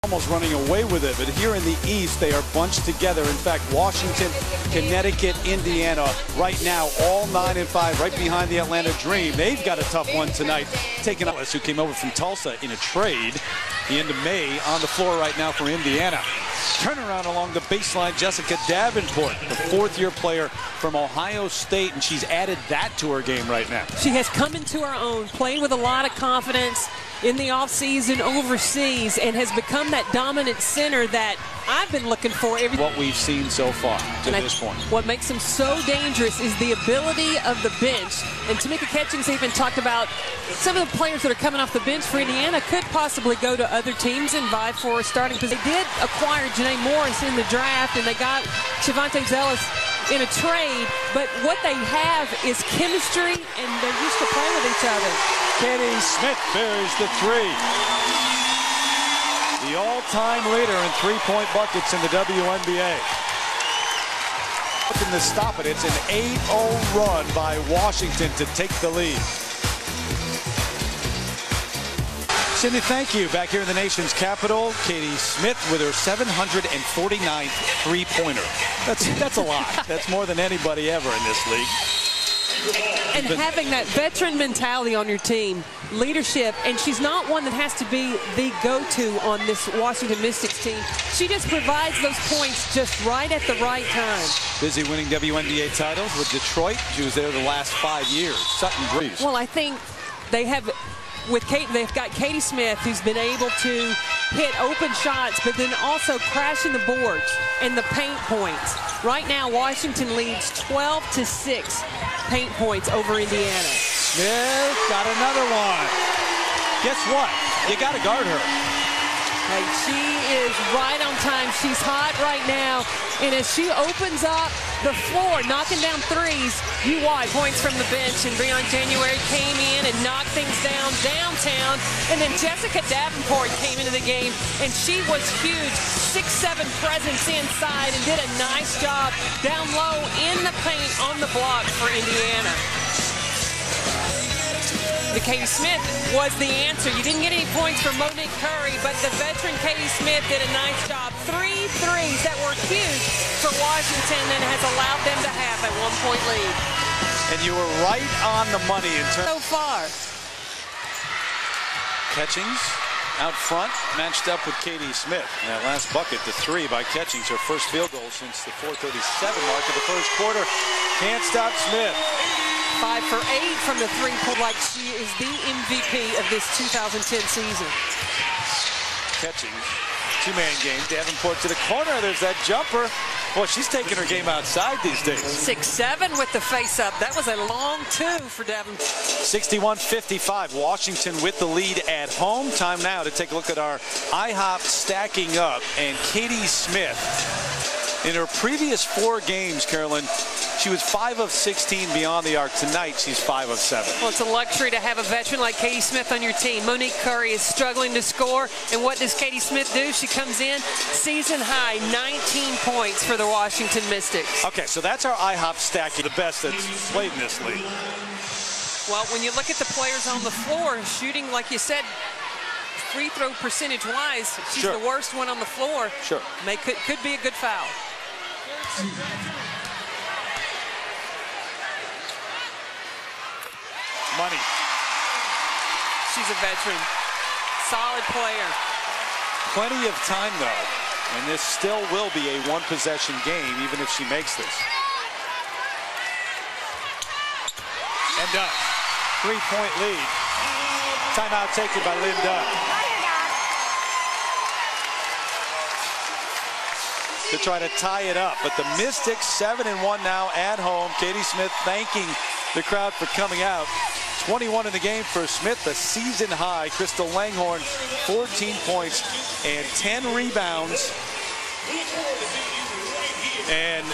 Almost running away with it, but here in the East, they are bunched together. In fact, Washington, Connecticut, Indiana, right now, all 9-5, right behind the Atlanta Dream. They've got a tough one tonight, taking Ellis, who came over from Tulsa in a trade the end of May, on the floor right now for Indiana. Turnaround along the baseline, Jessica Davenport, the fourth-year player from Ohio State, and she's added that to her game right now. She has come into her own, played with a lot of confidence in the offseason overseas, and has become that dominant center that I've been looking for. What we've seen so far to this point. What makes them so dangerous is the ability of the bench. And Tamika Catchings even talked about some of the players that are coming off the bench for Indiana could possibly go to other teams and vie for a starting position. They did acquire Janae Morris in the draft, and they got Shavante Zealous in a trade, but what they have is chemistry, and they're used to playing with each other. Katie Smith buries the three. The all-time leader in three-point buckets in the WNBA. Looking to stop it. It's an 8-0 run by Washington to take the lead. Cindy, thank you. Back here in the nation's capital, Katie Smith with her 749th three-pointer. That's a lot. That's more than anybody ever in this league. And having that veteran mentality on your team, leadership, and she's not one that has to be the go-to on this Washington Mystics team. She just provides those points just right at the right time. Busy winning WNBA titles with Detroit. She was there the last 5 years. Sutton Breeze. Well, I think they have, with Kate, they've got Katie Smith, who's been able to hit open shots, but then also crashing the boards and the paint points. Right now, Washington leads 12-6 paint points over Indiana. Smith got another one. Guess what? You got to guard her. Hey, she is right on time. She's hot right now. And as she opens up the floor, knocking down threes, UI points from the bench, and Breon January came in and knocked things down downtown. And then Jessica Davenport came into the game, and she was huge. 6'7" presence inside, and did a nice job down low in the paint on the block for Indiana. Katie Smith was the answer. You didn't get any points for Monique Curry, but the veteran Katie Smith did a nice job. 3 threes that were huge for Washington and has allowed them to have a 1-point lead. And you were right on the money in terms. So far. Catchings out front, matched up with Katie Smith. And that last bucket, the three by Catchings, her first field goal since the 4:37 mark of the first quarter. Can't stop Smith. 5 for 8 from the three-point, like she is the MVP of this 2010 season. Catchings, two-man game. Davenport to the corner. There's that jumper. Boy, she's taking her game outside these days. 6'7" with the face-up. That was a long two for Davenport. 61-55. Washington with the lead at home. Time now to take a look at our IHOP stacking up. And Katie Smith, in her previous 4 games, Carolyn, she was 5 of 16 beyond the arc. Tonight, she's 5 of 7. Well, it's a luxury to have a veteran like Katie Smith on your team. Monique Curry is struggling to score, and what does Katie Smith do? She comes in, season high, 19 points for the Washington Mystics. Okay, so that's our IHOP stacking, the best that's played in this league. Well, when you look at the players on the floor, shooting, like you said, free throw percentage-wise, she's the worst one on the floor. Sure. Could be a good foul. Money. She's a veteran. Solid player. Plenty of time, though. And this still will be a one-possession game, even if she makes this. And Dunn. 3-point lead. Timeout taken by Lynn Dunn. To try to tie it up. But the Mystics 7-1 now at home. Katie Smith thanking the crowd for coming out. 21 in the game for Smith, a season high. Crystal Langhorn, 14 points and 10 rebounds. And